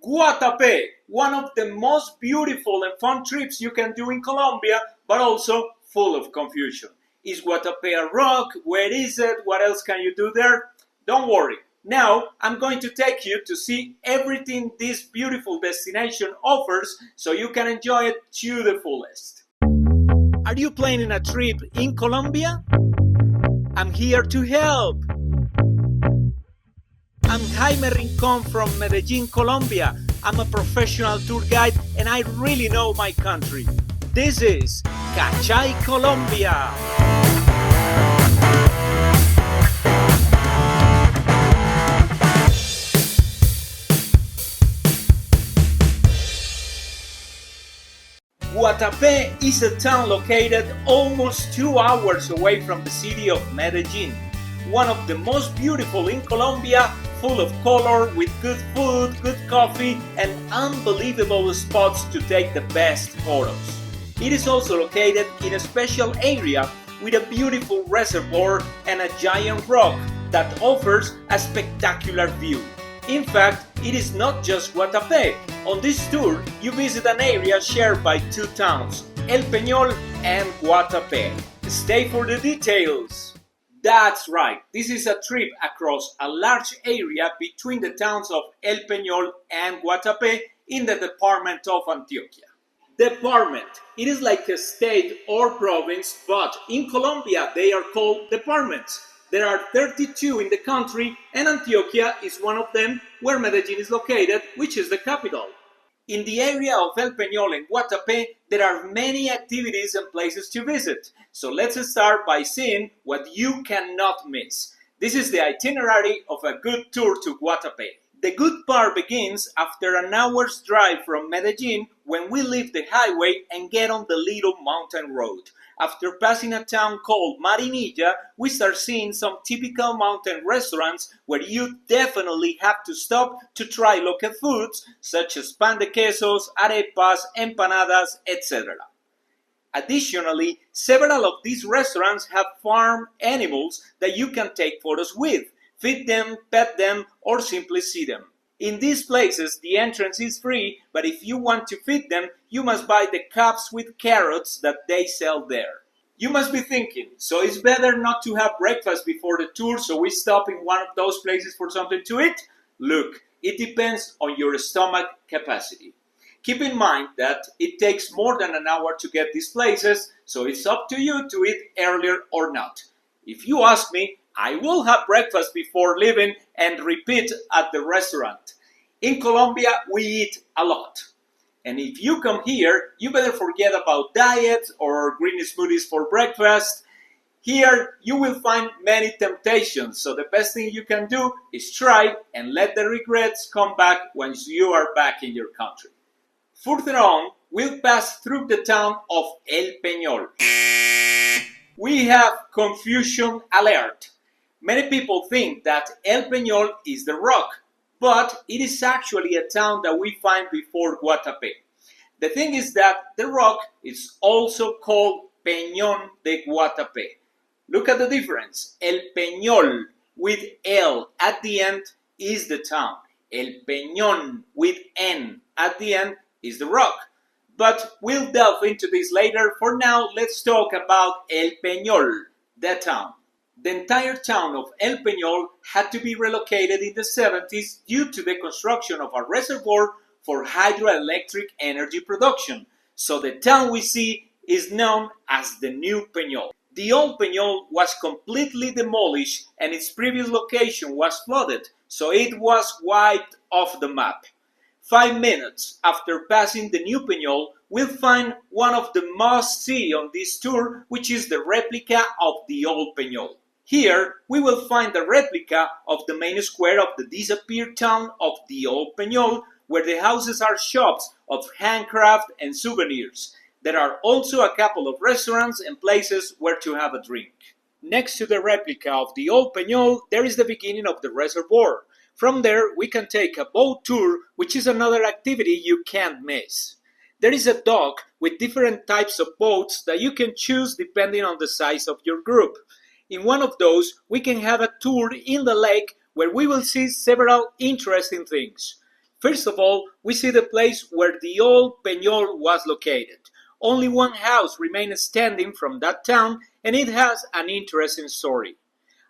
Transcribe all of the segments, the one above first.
Guatape, one of the most beautiful and fun trips you can do in Colombia, but also full of confusion. Is Guatape a rock? Where is it? What else can you do there? Don't worry. Now I'm going to take you to see everything this beautiful destination offers so you can enjoy it to the fullest. Are you planning a trip in Colombia? I'm here to help. I'm Jaime Rincon from Medellin, Colombia. I'm a professional tour guide and I really know my country. This is Kachay Colombia. Guatape is a town located almost 2 hours away from the city of Medellin, one of the most beautiful in Colombia, full of color, with good food, good coffee, and unbelievable spots to take the best photos. It is also located in a special area with a beautiful reservoir and a giant rock that offers a spectacular view. In fact, it is not just Guatape. On this tour, you visit an area shared by two towns, El Peñol and Guatape. Stay for the details. That's right, this is a trip across a large area between the towns of El Peñol and Guatape in the department of Antioquia. Department. It is like a state or province, but in Colombia they are called departments. There are 32 in the country, and Antioquia is one of them, where Medellin is located, which is the capital. In the area of El Peñol and Guatape, there are many activities and places to visit. So let's start by seeing what you cannot miss. This is the itinerary of a good tour to Guatape. The good part begins after an hour's drive from Medellin when we leave the highway and get on the little mountain road. After passing a town called Marinilla, we start seeing some typical mountain restaurants where you definitely have to stop to try local foods such as pan de quesos, arepas, empanadas, etc. Additionally, several of these restaurants have farm animals that you can take photos with, feed them, pet them, or simply see them. In these places, the entrance is free, but if you want to feed them, you must buy the cups with carrots that they sell there. You must be thinking, so it's better not to have breakfast before the tour, so we stop in one of those places for something to eat? Look, it depends on your stomach capacity. Keep in mind that it takes more than an hour to get these places, so it's up to you to eat earlier or not. If you ask me, I will have breakfast before leaving and repeat at the restaurant. In Colombia, we eat a lot. And if you come here, you better forget about diet or green smoothies for breakfast. Here, you will find many temptations, so the best thing you can do is try and let the regrets come back once you are back in your country. Further on, we'll pass through the town of El Peñol. We have confusion alert. Many people think that El Peñol is the rock, but it is actually a town that we find before Guatape. The thing is that the rock is also called Peñón de Guatape. Look at the difference. El Peñol with El at the end is the town. El Peñón with N at the end is the rock. But we'll delve into this later. For now, let's talk about El Peñol, the town. The entire town of El Peñol had to be relocated in the 70s due to the construction of a reservoir for hydroelectric energy production. So the town we see is known as the New Peñol. The old Peñol was completely demolished and its previous location was flooded, so it was wiped off the map. 5 minutes after passing the New Peñol, we'll find one of the must-see on this tour, which is the replica of the old Peñol. Here, we will find the replica of the main square of the disappeared town of the old Peñol, where the houses are shops of handcraft and souvenirs. There are also a couple of restaurants and places where to have a drink. Next to the replica of the old Peñol, there is the beginning of the reservoir. From there, we can take a boat tour, which is another activity you can't miss. There is a dock with different types of boats that you can choose depending on the size of your group. In one of those, we can have a tour in the lake where we will see several interesting things. First of all, we see the place where the old Peñol was located. Only one house remains standing from that town, and it has an interesting story.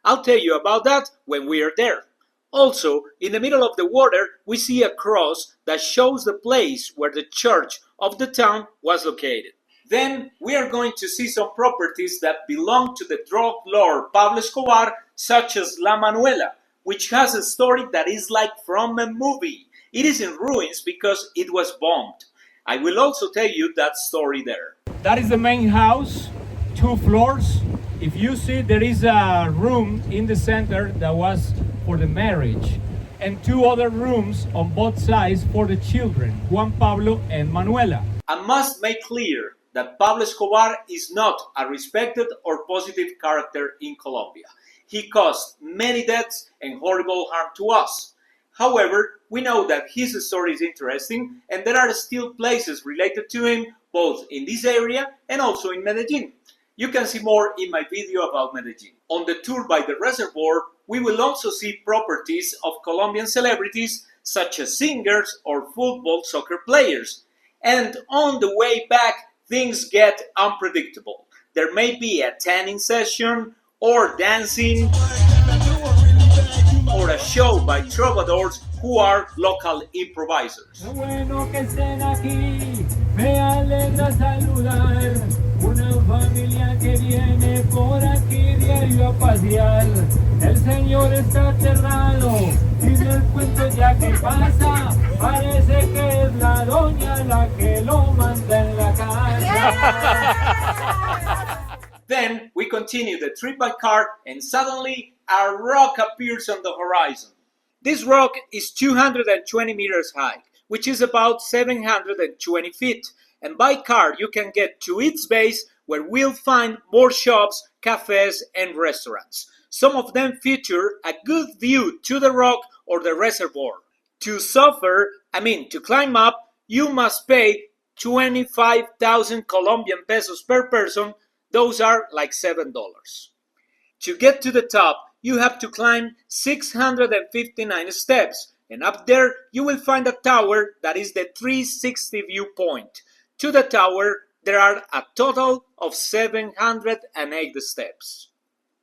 I'll tell you about that when we are there. Also, in the middle of the water, we see a cross that shows the place where the church of the town was located. Then we are going to see some properties that belong to the drug lord Pablo Escobar, such as La Manuela, which has a story that is like from a movie. It is in ruins because it was bombed. I will also tell you that story there. That is the main house, 2 floors. If you see, there is a room in the center that was for the marriage, and 2 other rooms on both sides for the children, Juan Pablo and Manuela. I must make clear that Pablo Escobar is not a respected or positive character in Colombia. He caused many deaths and horrible harm to us. However, we know that his story is interesting, and there are still places related to him both in this area and also in Medellin. You can see more in my video about Medellin. On the tour by the Reservoir, we will also see properties of Colombian celebrities such as singers or football soccer players. And on the way back, things get unpredictable. There may be a tanning session or dancing or a show by troubadours who are local improvisers. Una familia que viene por aquí diario a pasear. El señor está aterrado y el cuento ya que pasa parece que es la doña la que lo manda en la casa. Then we continue the trip by car and suddenly a rock appears on the horizon. This rock is 220 meters high, which is about 720 feet. And by car you can get to its base where we'll find more shops, cafes and restaurants. Some of them feature a good view to the rock or the reservoir. To climb up, you must pay 25,000 Colombian pesos per person. Those are like $7. To get to the top, you have to climb 659 steps. And up there, you will find a tower that is the 360 viewpoint. To the tower, there are a total of 708 steps.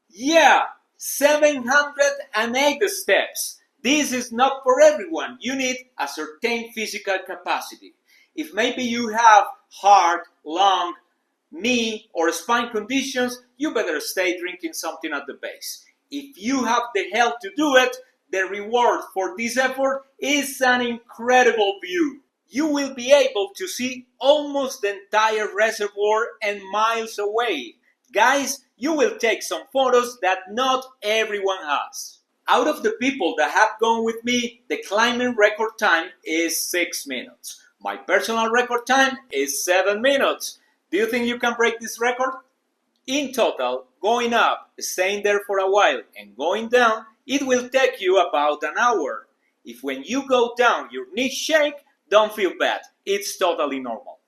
Yeah, 708 steps. This is not for everyone. You need a certain physical capacity. If maybe you have heart, lung, knee, or spine conditions, you better stay drinking something at the base. If you have the health to do it, the reward for this effort is an incredible view. You will be able to see almost the entire reservoir and miles away. Guys, you will take some photos that not everyone has. Out of the people that have gone with me, the climbing record time is 6 minutes. My personal record time is 7 minutes. Do you think you can break this record? In total, going up, staying there for a while, and going down, it will take you about an hour. If when you go down your knees shake, don't feel bad, it's totally normal.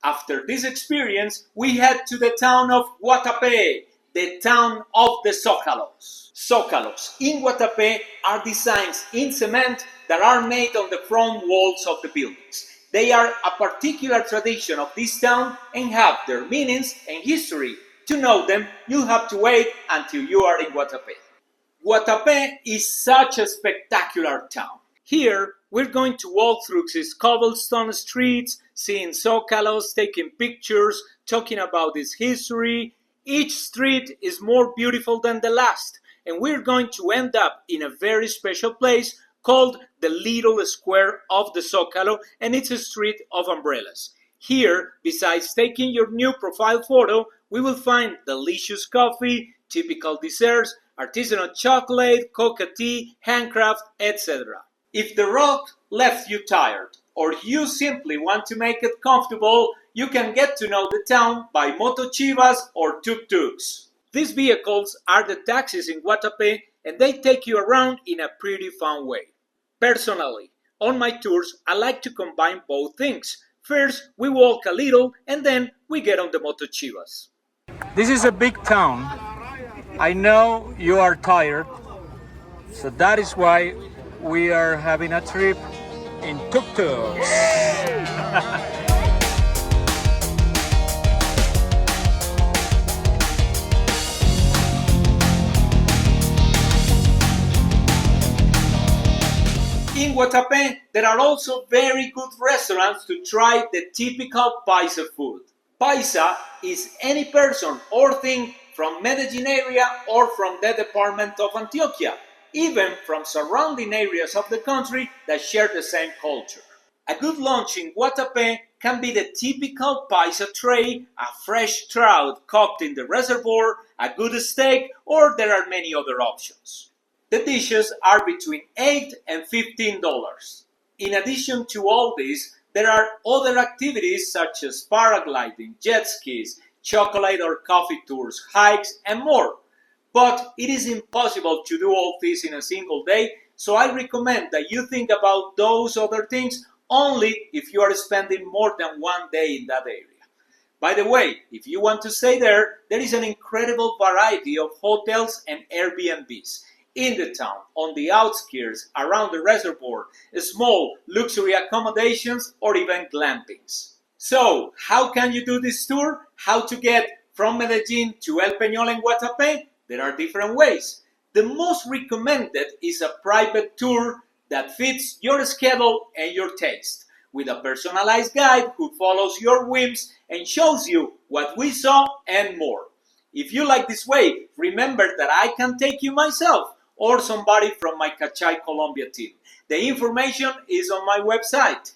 After this experience, we head to the town of Guatape, the town of the Zócalos. Zócalos in Guatape are designs in cement that are made on the front walls of the buildings. They are a particular tradition of this town and have their meanings and history. To know them, you'll have to wait until you are in Guatape. Guatape is such a spectacular town. Here, we're going to walk through these cobblestone streets, seeing Zócalos, taking pictures, talking about its history. Each street is more beautiful than the last, and we're going to end up in a very special place called the Little Square of the Zócalo, and it's a street of umbrellas. Here, besides taking your new profile photo, we will find delicious coffee, typical desserts, artisanal chocolate, coca tea, handcraft, etc. If the road left you tired, or you simply want to make it comfortable, you can get to know the town by motochivas or tuk-tuks. These vehicles are the taxis in Guatape, and they take you around in a pretty fun way. Personally, on my tours, I like to combine both things. First, we walk a little, and then we get on the motochivas. This is a big town. I know you are tired, so that is why we are having a trip in tuk-tuks. In Guatape, there are also very good restaurants to try the typical Paisa food. Paisa is any person or thing from Medellin area or from the department of Antioquia, even from surrounding areas of the country that share the same culture. A good lunch in Guatape can be the typical Paisa tray, a fresh trout cooked in the reservoir, a good steak, or there are many other options. The dishes are between $8 and $15. In addition to all this, there are other activities such as paragliding, jet skis, chocolate or coffee tours, hikes, and more. But it is impossible to do all this in a single day, so I recommend that you think about those other things only if you are spending more than one day in that area. By the way, if you want to stay there, there is an incredible variety of hotels and Airbnbs. In the town, on the outskirts, around the reservoir, small luxury accommodations or even glampings. So, how can you do this tour? How to get from Medellin to El Peñol and Guatape? There are different ways. The most recommended is a private tour that fits your schedule and your taste, with a personalized guide who follows your whims and shows you what we saw and more. If you like this way, remember that I can take you myself or somebody from my Kachay Colombia team. The information is on my website.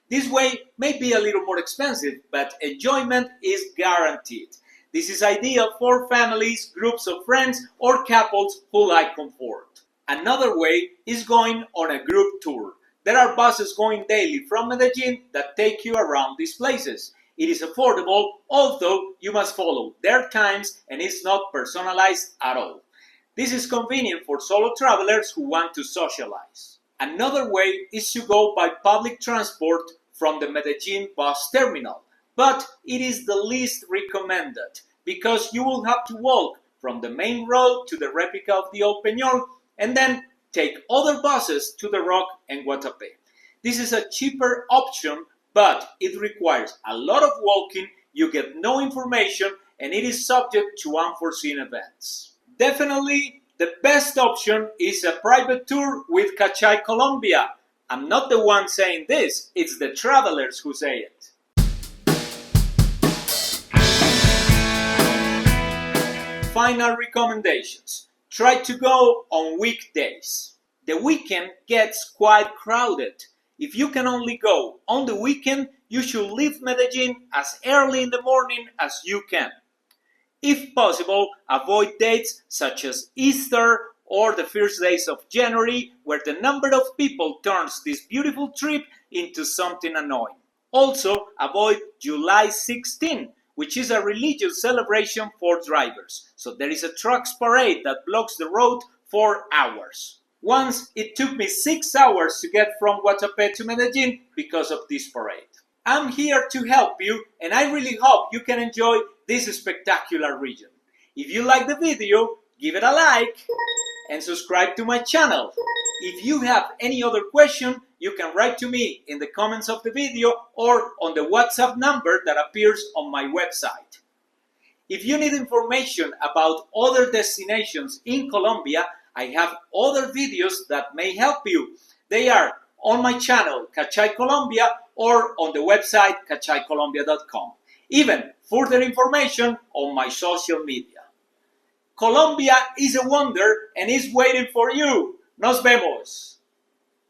This way may be a little more expensive, but enjoyment is guaranteed. This is ideal for families, groups of friends, or couples who like comfort. Another way is going on a group tour. There are buses going daily from Medellin that take you around these places. It is affordable, although you must follow their times and it's not personalized at all. This is convenient for solo travelers who want to socialize. Another way is to go by public transport from the Medellin bus terminal, but it is the least recommended because you will have to walk from the main road to the replica of the El Peñol and then take other buses to the Rock and Guatape. This is a cheaper option, but it requires a lot of walking, you get no information, and it is subject to unforeseen events. Definitely, the best option is a private tour with Kachay Colombia. I'm not the one saying this, it's the travelers who say it. Final recommendations. Try to go on weekdays. The weekend gets quite crowded. If you can only go on the weekend, you should leave Medellin as early in the morning as you can. If possible, avoid dates such as Easter or the first days of January, where the number of people turns this beautiful trip into something annoying. Also, avoid July 16, which is a religious celebration for drivers. So there is a trucks parade that blocks the road for hours. Once it took me 6 hours to get from Guatape to Medellin because of this parade. I'm here to help you, and I really hope you can enjoy this spectacular region. If you like the video, give it a like and subscribe to my channel. If you have any other question, you can write to me in the comments of the video or on the WhatsApp number that appears on my website. If you need information about other destinations in Colombia, I have other videos that may help you. They are on my channel, Kachay Colombia, or on the website kachaycolombia.com. Even further information on my social media. Colombia is a wonder and is waiting for you. Nos vemos.